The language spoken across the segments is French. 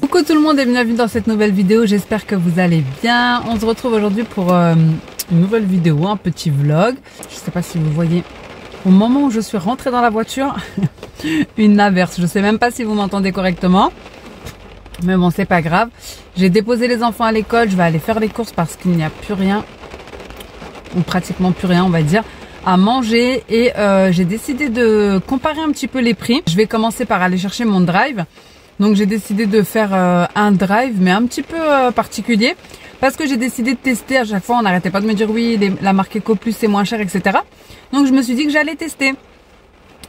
Coucou tout le monde et bienvenue dans cette nouvelle vidéo, j'espère que vous allez bien. On se retrouve aujourd'hui pour une nouvelle vidéo, un petit vlog. Je sais pas si vous voyez, au moment où je suis rentrée dans la voiture, une averse. Je sais même pas si vous m'entendez correctement, mais bon, c'est pas grave. J'ai déposé les enfants à l'école, je vais aller faire les courses parce qu'il n'y a plus rien, ou pratiquement plus rien on va dire, à manger. Et j'ai décidé de comparer un petit peu les prix. Je vais commencer par aller chercher mon drive. Donc j'ai décidé de faire un drive mais un petit peu particulier parce que j'ai décidé de tester. À chaque fois on n'arrêtait pas de me dire oui la marque EcoPlus c'est moins cher, etc. Donc je me suis dit que j'allais tester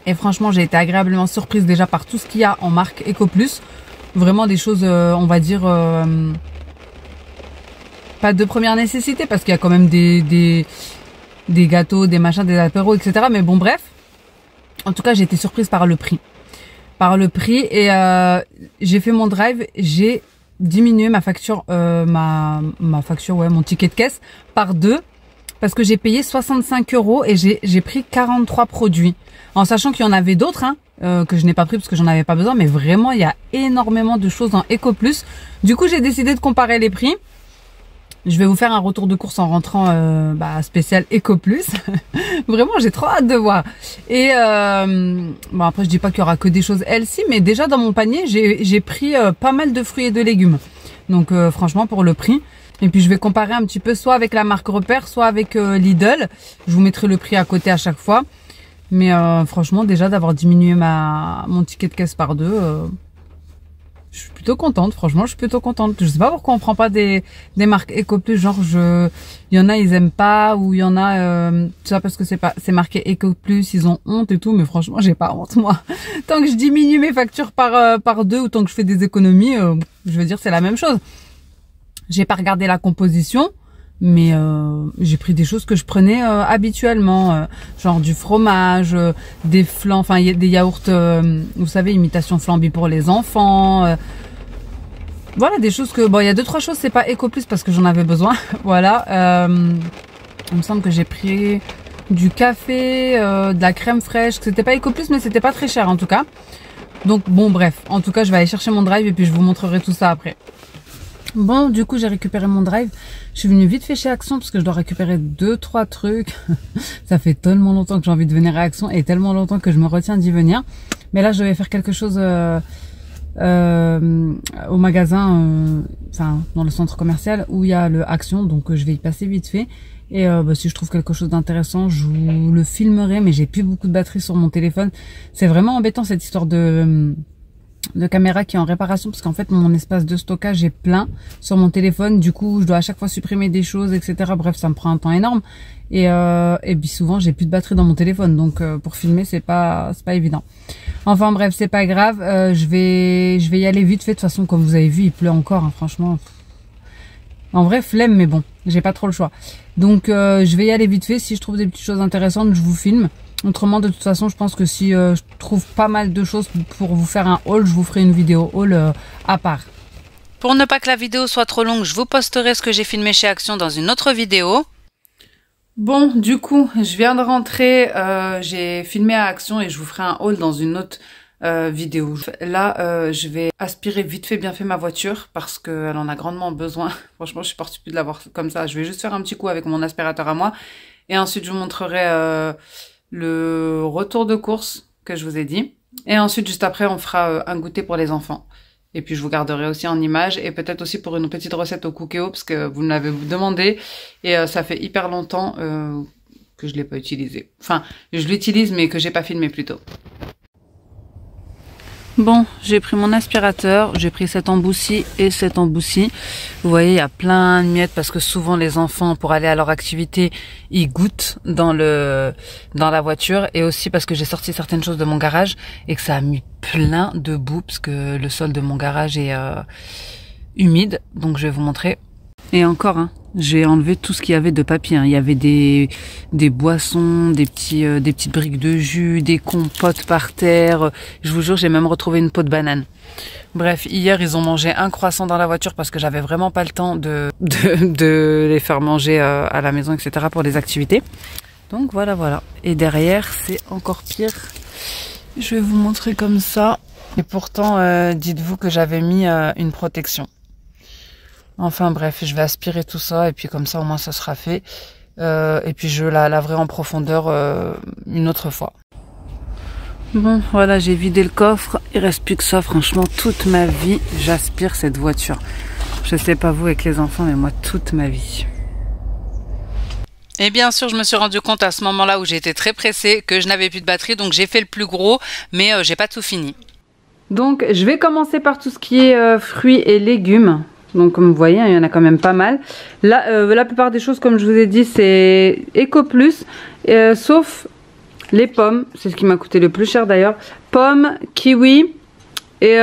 et franchement j'ai été agréablement surprise déjà par tout ce qu'il y a en marque EcoPlus. Vraiment des choses on va dire pas de première nécessité parce qu'il y a quand même des gâteaux, des machins, des apéros, etc. Mais bon bref, en tout cas j'ai été surprise par le prix. Et j'ai fait mon drive, j'ai diminué ma facture, ma facture, ouais, mon ticket de caisse par 2 parce que j'ai payé 65 € et j'ai pris 43 produits. En sachant qu'il y en avait d'autres que je n'ai pas pris parce que j'en avais pas besoin, mais vraiment il y a énormément de choses en EcoPlus. Du coup j'ai décidé de comparer les prix. Je vais vous faire un retour de course en rentrant spécial EcoPlus. Vraiment, j'ai trop hâte de voir. Et bon après, je dis pas qu'il y aura que des choses healthy, mais déjà dans mon panier, j'ai pris pas mal de fruits et de légumes. Donc franchement, pour le prix. Et puis je vais comparer un petit peu soit avec la marque Repère, soit avec Lidl. Je vous mettrai le prix à côté à chaque fois. Mais franchement, déjà d'avoir diminué mon ticket de caisse par 2... je suis plutôt contente, franchement, je suis plutôt contente. Je sais pas pourquoi on prend pas des marques EcoPlus, genre il y en a ils aiment pas, ou il y en a ça parce que c'est marqué EcoPlus, ils ont honte et tout, mais franchement, j'ai pas honte moi. Tant que je diminue mes factures par 2 ou tant que je fais des économies, je veux dire c'est la même chose. J'ai pas regardé la composition, mais j'ai pris des choses que je prenais habituellement, genre du fromage, des flans, enfin des yaourts, vous savez, imitation Flamby pour les enfants. Voilà, des choses que bon, il y a 2-3 choses, c'est pas EcoPlus parce que j'en avais besoin. Voilà, il me semble que j'ai pris du café, de la crème fraîche. C'était pas EcoPlus, mais c'était pas très cher en tout cas. Donc bon, bref, en tout cas, je vais aller chercher mon drive et puis je vous montrerai tout ça après. Bon, du coup, j'ai récupéré mon drive. Je suis venue vite fait chez Action parce que je dois récupérer 2-3 trucs. Ça fait tellement longtemps que j'ai envie de venir à Action et tellement longtemps que je me retiens d'y venir. Mais là, je devais faire quelque chose au magasin, enfin, dans le centre commercial où il y a le Action. Donc, je vais y passer vite fait. Et si je trouve quelque chose d'intéressant, je vous le filmerai. Mais j'ai plus beaucoup de batterie sur mon téléphone. C'est vraiment embêtant cette histoire de caméra qui est en réparation parce qu'en fait mon espace de stockage est plein sur mon téléphone, du coup je dois à chaque fois supprimer des choses, etc. Bref, ça me prend un temps énorme et puis souvent j'ai plus de batterie dans mon téléphone, donc pour filmer c'est pas évident. Enfin bref, c'est pas grave, je vais y aller vite fait. De toute façon, comme vous avez vu, il pleut encore, franchement. En vrai, flemme, mais bon, j'ai pas trop le choix. Donc je vais y aller vite fait. Si je trouve des petites choses intéressantes, je vous filme. Autrement, de toute façon, je pense que si je trouve pas mal de choses pour vous faire un haul, je vous ferai une vidéo haul à part. Pour ne pas que la vidéo soit trop longue, je vous posterai ce que j'ai filmé chez Action dans une autre vidéo. Bon, du coup, je viens de rentrer, j'ai filmé à Action et je vous ferai un haul dans une autre vidéo. Là, je vais aspirer vite fait, bien fait ma voiture parce qu'elle en a grandement besoin. Franchement, je suis partie plus de l'avoir comme ça. Je vais juste faire un petit coup avec mon aspirateur à moi et ensuite je vous montrerai le retour de course que je vous ai dit. Et ensuite, juste après, on fera un goûter pour les enfants. Et puis, je vous garderai aussi en image et peut-être aussi pour une petite recette au Cookéo parce que vous me l'avez demandé et ça fait hyper longtemps que je l'ai pas utilisé. Enfin, je l'utilise mais que j'ai pas filmé plus tôt. Bon, j'ai pris mon aspirateur, j'ai pris cet embout-ci et cet embout-ci. Vous voyez, il y a plein de miettes parce que souvent les enfants, pour aller à leur activité, ils goûtent dans la voiture, et aussi parce que j'ai sorti certaines choses de mon garage et que ça a mis plein de boue parce que le sol de mon garage est humide. Donc je vais vous montrer. Et encore, hein, j'ai enlevé tout ce qu'il y avait de papier. Hein. Il y avait des boissons, des petites briques de jus, des compotes par terre. Je vous jure, j'ai même retrouvé une peau de banane. Bref, hier, ils ont mangé un croissant dans la voiture parce que j'avais vraiment pas le temps de les faire manger à la maison, etc. pour les activités. Donc voilà, voilà. Et derrière, c'est encore pire. Je vais vous montrer comme ça. Et pourtant, dites-vous que j'avais mis une protection. Enfin bref, je vais aspirer tout ça et puis comme ça au moins ça sera fait. Et puis je la laverai en profondeur une autre fois. Bon, voilà, j'ai vidé le coffre. Il reste plus que ça. Franchement, toute ma vie, j'aspire cette voiture. Je sais pas vous avec les enfants, mais moi, toute ma vie. Et bien sûr, je me suis rendu compte à ce moment-là où j'ai été très pressée que je n'avais plus de batterie. Donc j'ai fait le plus gros, mais j'ai pas tout fini. Donc je vais commencer par tout ce qui est fruits et légumes. Donc comme vous voyez, il y en a quand même pas mal. Là, la plupart des choses, comme je vous ai dit, c'est Eco Plus, sauf les pommes. C'est ce qui m'a coûté le plus cher d'ailleurs. Pommes, kiwi et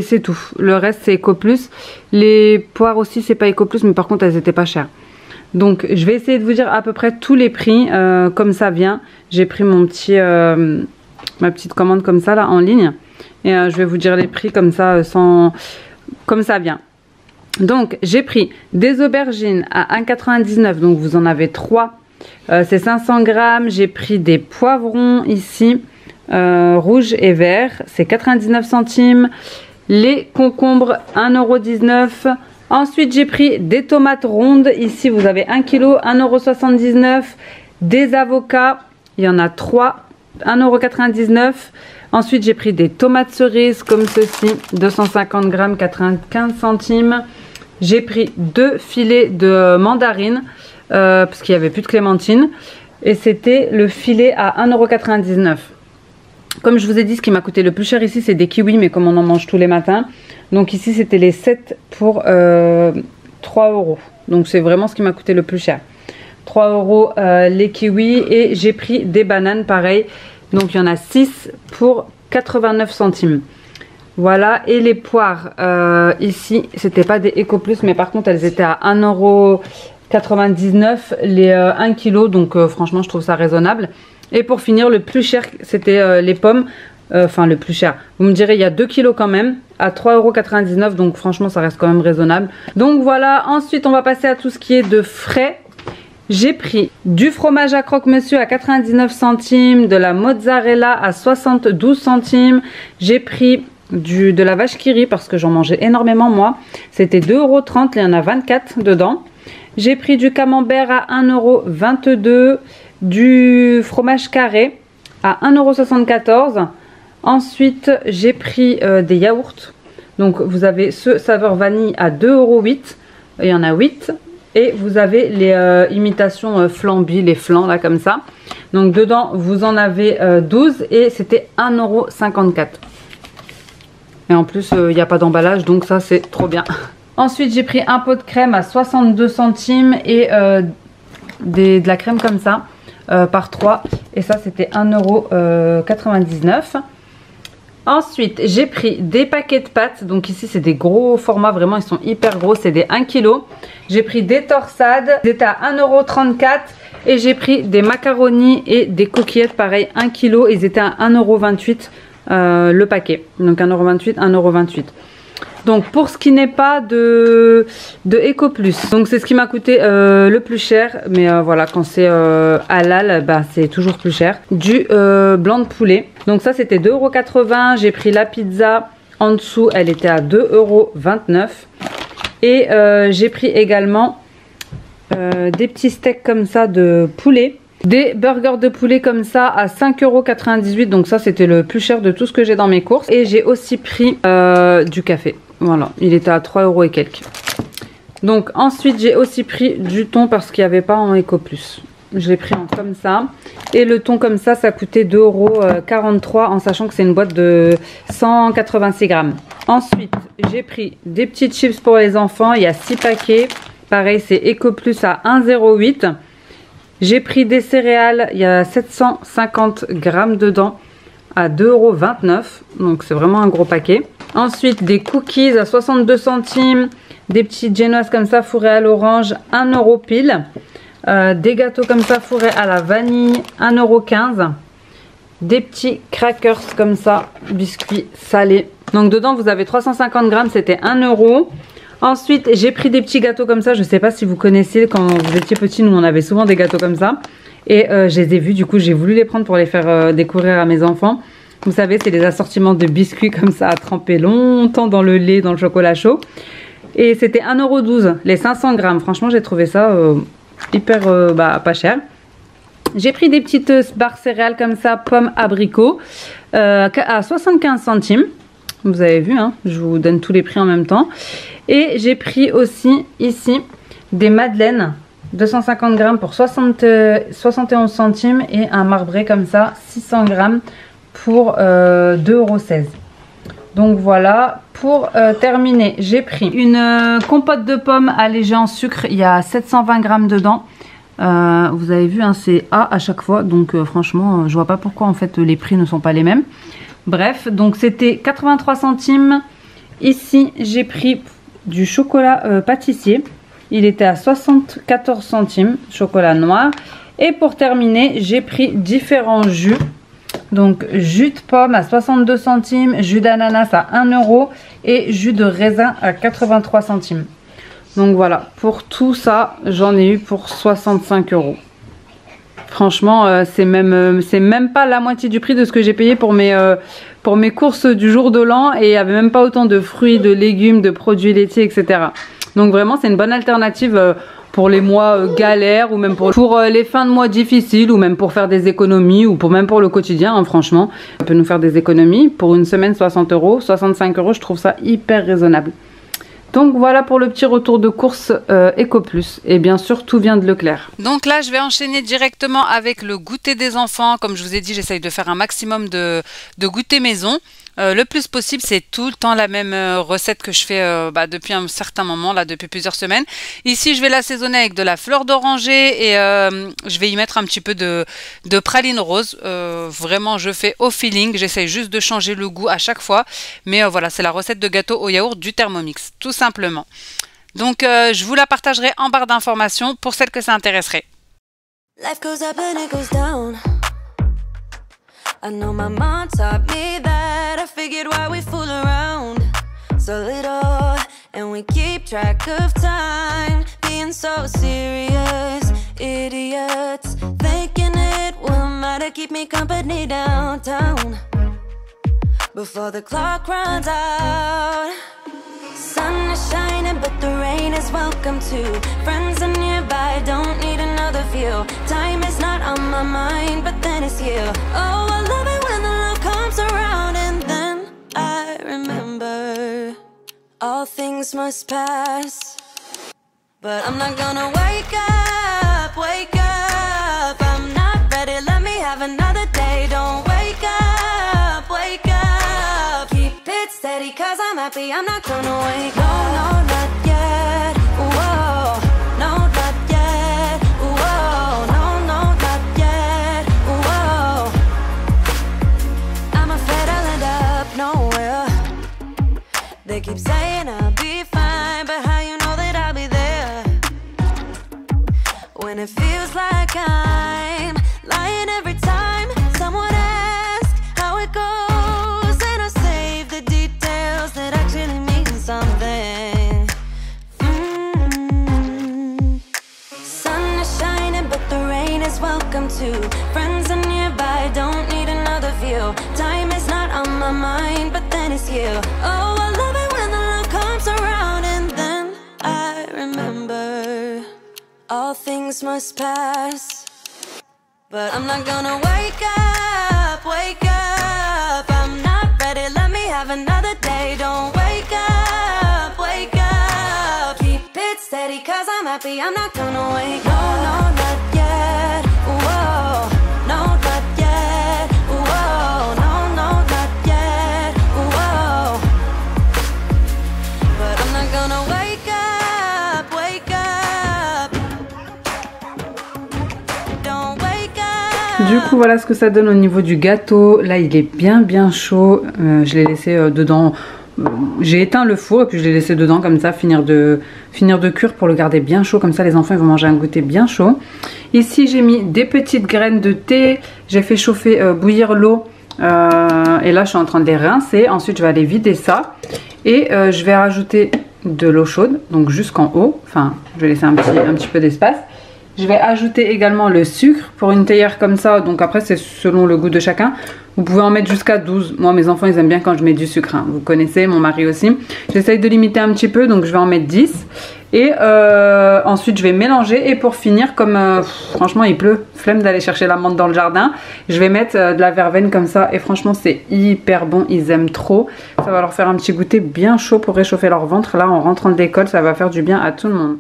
c'est tout. Le reste c'est Eco Plus. Les poires aussi, c'est pas Eco Plus, mais par contre elles étaient pas chères. Donc je vais essayer de vous dire à peu près tous les prix comme ça vient. J'ai pris mon petit, ma petite commande comme ça là en ligne. Et je vais vous dire les prix comme ça, comme ça vient. Donc j'ai pris des aubergines à 1,99 €, donc vous en avez 3, c'est 500 grammes. J'ai pris des poivrons ici, rouges et verts, c'est 99 centimes. Les concombres, 1,19 €. Ensuite j'ai pris des tomates rondes, ici vous avez 1 kg, 1,79 €. Des avocats, il y en a 3, 1,99 €. Ensuite j'ai pris des tomates cerises comme ceci, 250 grammes, 95 centimes. J'ai pris 2 filets de mandarines parce qu'il n'y avait plus de clémentine. Et c'était le filet à 1,99 €. Comme je vous ai dit, ce qui m'a coûté le plus cher ici, c'est des kiwis, mais comme on en mange tous les matins. Donc ici, c'était les 7 pour 3 €. Donc c'est vraiment ce qui m'a coûté le plus cher. 3 € les kiwis. Et j'ai pris des bananes, pareil. Donc il y en a 6 pour 89 centimes. Voilà, et les poires, ici, c'était pas des Eco Plus, mais par contre elles étaient à 1,99 € les 1 kg, donc franchement je trouve ça raisonnable. Et pour finir, le plus cher, c'était les pommes, enfin le plus cher. Vous me direz, il y a 2 kilos quand même, à 3,99 €, donc franchement ça reste quand même raisonnable. Donc voilà, ensuite on va passer à tout ce qui est de frais. J'ai pris du fromage à croque-monsieur à 99 centimes, de la mozzarella à 72 centimes. J'ai pris de la vache qui rit parce que j'en mangeais énormément moi. C'était 2,30 €, il y en a 24 dedans. J'ai pris du camembert à 1,22 €, du fromage carré à 1,74 €. Ensuite, j'ai pris des yaourts. Donc vous avez ce saveur vanille à 2,08 €, il y en a 8. Et vous avez les imitations flambis, les flancs là comme ça. Donc dedans vous en avez 12 et c'était 1,54 €. Et en plus il n'y a pas d'emballage, donc ça c'est trop bien. Ensuite j'ai pris un pot de crème à 62 centimes et de la crème comme ça par 3. Et ça c'était 1,99 €. Ensuite j'ai pris des paquets de pâtes. Donc ici c'est des gros formats, vraiment ils sont hyper gros, c'est des 1 kg. J'ai pris des torsades, c'était à 1,34 €. Et j'ai pris des macaronis et des coquillettes, pareil 1 kg. Ils étaient à 1,28 € le paquet. Donc 1,28 €, 1,28 €. Donc pour ce qui n'est pas de Eco Plus, donc c'est ce qui m'a coûté le plus cher. Mais voilà, quand c'est halal, bah, c'est toujours plus cher. Du blanc de poulet. Donc ça c'était 2,80 €. J'ai pris la pizza en dessous, elle était à 2,29 €. Et j'ai pris également des petits steaks comme ça de poulet. Des burgers de poulet comme ça à 5,98 €. Donc ça c'était le plus cher de tout ce que j'ai dans mes courses. Et j'ai aussi pris du café. Voilà, il était à 3 € et quelques. Donc ensuite j'ai aussi pris du thon parce qu'il n'y avait pas en Eco Plus. Je l'ai pris en comme ça. Et le thon comme ça coûtait 2,43 € en sachant que c'est une boîte de 186 grammes. Ensuite, j'ai pris des petites chips pour les enfants. Il y a 6 paquets. Pareil, c'est Eco Plus à 1,08 €. J'ai pris des céréales. Il y a 750 grammes dedans à 2,29 €. Donc, c'est vraiment un gros paquet. Ensuite, des cookies à 62 centimes. Des petites génoises comme ça fourrées à l'orange, 1 € pile. Des gâteaux comme ça fourrés à la vanille, 1,15 €. Des petits crackers comme ça, biscuits salés. Donc dedans vous avez 350 grammes, c'était 1 €. Ensuite j'ai pris des petits gâteaux comme ça, je sais pas si vous connaissez, quand vous étiez petit nous on avait souvent des gâteaux comme ça. Et je les ai vus, du coup j'ai voulu les prendre pour les faire découvrir à mes enfants. Vous savez, c'est des assortiments de biscuits comme ça à tremper longtemps dans le lait, dans le chocolat chaud. Et c'était 1,12 € les 500 grammes, franchement j'ai trouvé ça hyper pas cher. J'ai pris des petites barres céréales comme ça, pommes, abricots, à 75 centimes. Vous avez vu, hein, je vous donne tous les prix en même temps. Et j'ai pris aussi ici des madeleines, 250 grammes pour 71 centimes. Et un marbré comme ça, 600 grammes pour 2,16 €. Donc voilà, pour terminer, j'ai pris une compote de pommes allégée en sucre. Il y a 720 grammes dedans. Vous avez vu, hein, c'est A à chaque fois. Donc franchement, je vois pas pourquoi en fait les prix ne sont pas les mêmes. Bref, donc c'était 83 centimes. Ici, j'ai pris du chocolat pâtissier. Il était à 74 centimes, chocolat noir. Et pour terminer, j'ai pris différents jus. Donc jus de pomme à 62 centimes, jus d'ananas à 1 € et jus de raisin à 83 centimes. Donc voilà, pour tout ça, j'en ai eu pour 65 €. Franchement, c'est même pas la moitié du prix de ce que j'ai payé pour mes courses du jour de l'an. Et il n'y avait même pas autant de fruits, de légumes, de produits laitiers, etc. Donc vraiment, c'est une bonne alternative pour les mois galères ou même pour les fins de mois difficiles ou même pour faire des économies ou même pour le quotidien, hein, franchement. On peut nous faire des économies. Pour une semaine, 60 €, 65 €, je trouve ça hyper raisonnable. Donc voilà pour le petit retour de course Eco Plus. Et bien sûr, tout vient de Leclerc. Donc là, je vais enchaîner directement avec le goûter des enfants. Comme je vous ai dit, j'essaye de faire un maximum de goûter maison. Le plus possible, c'est tout le temps la même recette que je fais depuis un certain moment, là, depuis plusieurs semaines. Ici, je vais l'assaisonner avec de la fleur d'oranger et je vais y mettre un petit peu de praline rose. Vraiment, je fais au feeling. J'essaye juste de changer le goût à chaque fois. Mais voilà, c'est la recette de gâteau au yaourt du Thermomix, tout simplement. Donc, je vous la partagerai en barre d'informations pour celles que ça intéresserait. Life goes up and it goes down. I know my mom taught me that. I figured why we fool around so little and we keep track of time, being so serious, idiots, thinking it will matter, keep me company downtown before the clock runs out. Sun is shining but the rain is welcome too. Friends are nearby, don't need another view. Time is not on my mind, but then it's you. Oh, I love it when the love comes around. And then I remember all things must pass, but I'm not gonna wake up, wake up. I'm not ready, let me have another day. Don't wake up, wake up. Keep it steady cause I'm happy, I'm not gonna wake up. No, no, not yet, whoa. No, not yet, whoa. No, no, not yet, whoa. I'm afraid I'll end up nowhere. They keep saying I'll be fine, but how you know that I'll be there when it feels like I'm lying every time someone asks how it goes, and I save the details that actually mean something. Sun is shining but the rain is welcome too. Friends are nearby, don't need another view. Time is not on my mind, but then it's you. Oh, I love it when the love comes around. And then I remember all things must pass, but I'm not gonna wake up, wake up. I'm not ready, let me have another day. Don't wake up, wake up. Keep it steady cause I'm happy, I'm not gonna wake up. No, no, not yet, whoa. No, coup voilà ce que ça donne au niveau du gâteau. Là il est bien chaud. Je l'ai laissé dedans. J'ai éteint le four et puis je l'ai laissé dedans comme ça, finir de cuire pour le garder bien chaud. Comme ça les enfants ils vont manger un goûter bien chaud. Ici j'ai mis des petites graines de thé. J'ai fait chauffer, bouillir l'eau. Et là je suis en train de les rincer. Ensuite je vais aller vider ça. Et je vais rajouter de l'eau chaude. Donc jusqu'en haut. Enfin je vais laisser un petit peu d'espace. Je vais ajouter également le sucre pour une théière comme ça. Donc après c'est selon le goût de chacun. Vous pouvez en mettre jusqu'à 12. Moi mes enfants ils aiment bien quand je mets du sucre. Hein. Vous connaissez, mon mari aussi. J'essaye de limiter un petit peu. Donc je vais en mettre 10. Et ensuite je vais mélanger. Et pour finir, comme franchement il pleut, flemme d'aller chercher la menthe dans le jardin, je vais mettre de la verveine comme ça. Et franchement c'est hyper bon. Ils aiment trop. Ça va leur faire un petit goûter bien chaud pour réchauffer leur ventre. Là en rentrant de l'école ça va faire du bien à tout le monde.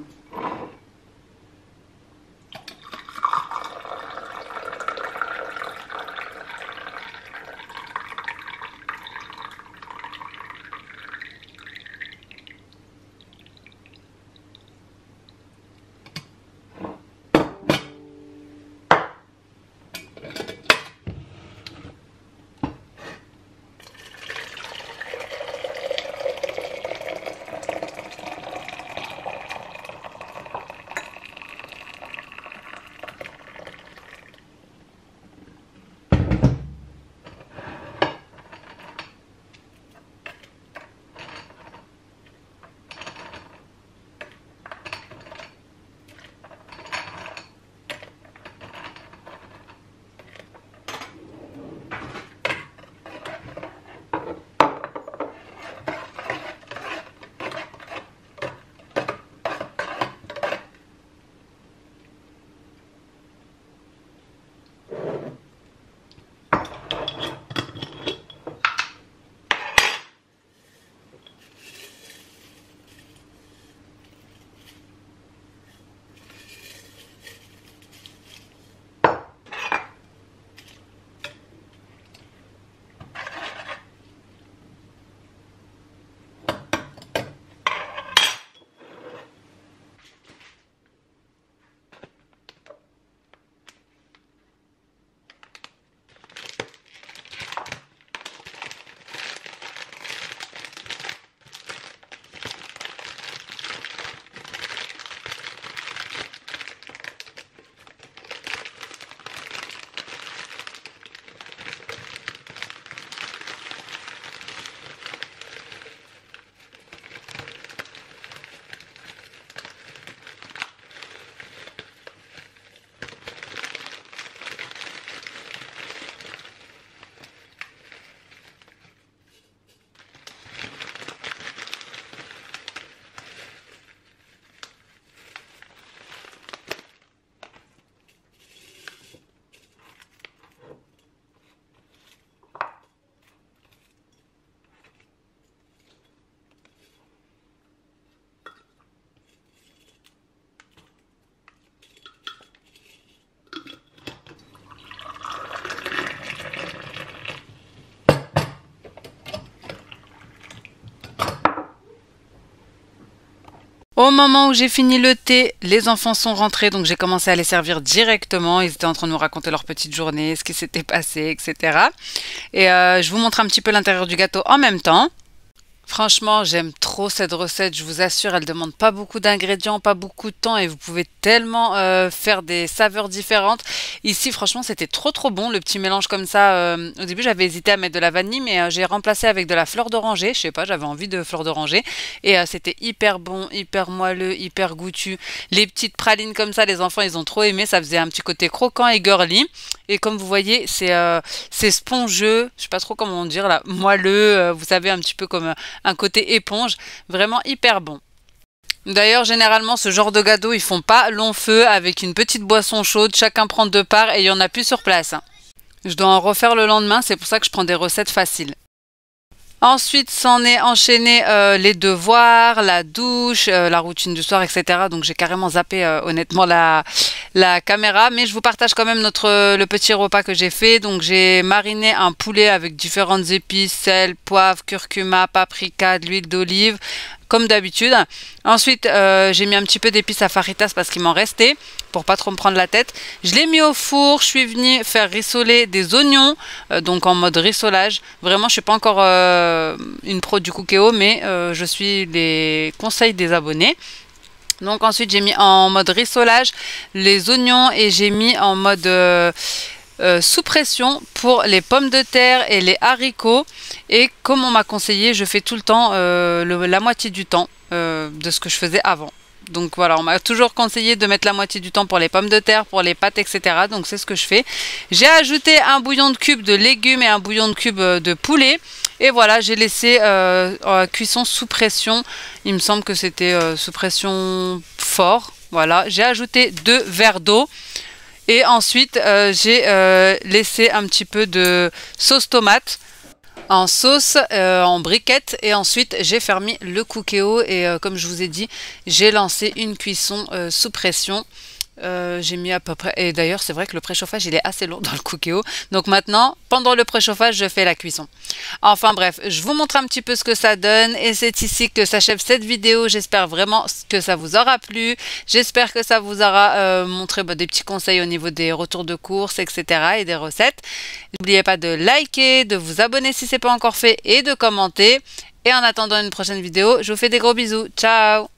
Au moment où j'ai fini le thé, les enfants sont rentrés, donc j'ai commencé à les servir directement. Ils étaient en train de nous raconter leur petite journée, ce qui s'était passé, etc. Et je vous montre un petit peu l'intérieur du gâteau en même temps. Franchement, j'aime trop cette recette, je vous assure, elle demande pas beaucoup d'ingrédients, pas beaucoup de temps et vous pouvez tellement faire des saveurs différentes. Ici, franchement, c'était trop bon, le petit mélange comme ça. Au début, j'avais hésité à mettre de la vanille, mais j'ai remplacé avec de la fleur d'oranger. Je sais pas, j'avais envie de fleur d'oranger et c'était hyper bon, hyper moelleux, hyper goûtu. Les petites pralines comme ça, les enfants, ils ont trop aimé, ça faisait un petit côté croquant et girly. Et comme vous voyez, c'est spongieux, je sais pas trop comment dire là, moelleux, vous savez, un petit peu comme un côté éponge, vraiment hyper bon. D'ailleurs, généralement, ce genre de gâteau, ils font pas long feu avec une petite boisson chaude, chacun prend 2 parts et il y en a plus sur place. Je dois en refaire le lendemain, c'est pour ça que je prends des recettes faciles. Ensuite, s'en est enchaîné les devoirs, la douche, la routine du soir, etc. Donc j'ai carrément zappé honnêtement la caméra, mais je vous partage quand même le petit repas que j'ai fait. Donc j'ai mariné un poulet avec différentes épices, sel, poivre, curcuma, paprika, de l'huile d'olive, comme d'habitude. Ensuite, j'ai mis un petit peu d'épices à faritas parce qu'il m'en restait, pour pas trop me prendre la tête. Je l'ai mis au four, je suis venue faire rissoler des oignons, donc en mode rissolage. Vraiment, je suis pas encore une pro du cookéo, mais je suis les conseils des abonnés. Donc ensuite, j'ai mis en mode rissolage les oignons et j'ai mis en mode sous pression pour les pommes de terre et les haricots. Et comme on m'a conseillé, je fais tout le temps la moitié du temps de ce que je faisais avant. Donc voilà, on m'a toujours conseillé de mettre la moitié du temps pour les pommes de terre, pour les pâtes, etc. Donc c'est ce que je fais. J'ai ajouté un bouillon de cubes de légumes et un bouillon de cubes de poulet. Et voilà, j'ai laissé cuisson sous pression. Il me semble que c'était sous pression fort. Voilà, j'ai ajouté 2 verres d'eau. Et ensuite, j'ai laissé un petit peu de sauce tomate en sauce, en briquette, et ensuite j'ai fermé le cookéo et comme je vous ai dit, j'ai lancé une cuisson sous pression. J'ai mis à peu près, et d'ailleurs c'est vrai que le préchauffage il est assez long dans le cookéo, donc maintenant pendant le préchauffage je fais la cuisson. Enfin bref, je vous montre un petit peu ce que ça donne et c'est ici que s'achève cette vidéo. J'espère vraiment que ça vous aura plu, j'espère que ça vous aura montré des petits conseils au niveau des retours de courses, etc. et des recettes. N'oubliez pas de liker, de vous abonner si ce n'est pas encore fait et de commenter. Et en attendant une prochaine vidéo, je vous fais des gros bisous, ciao.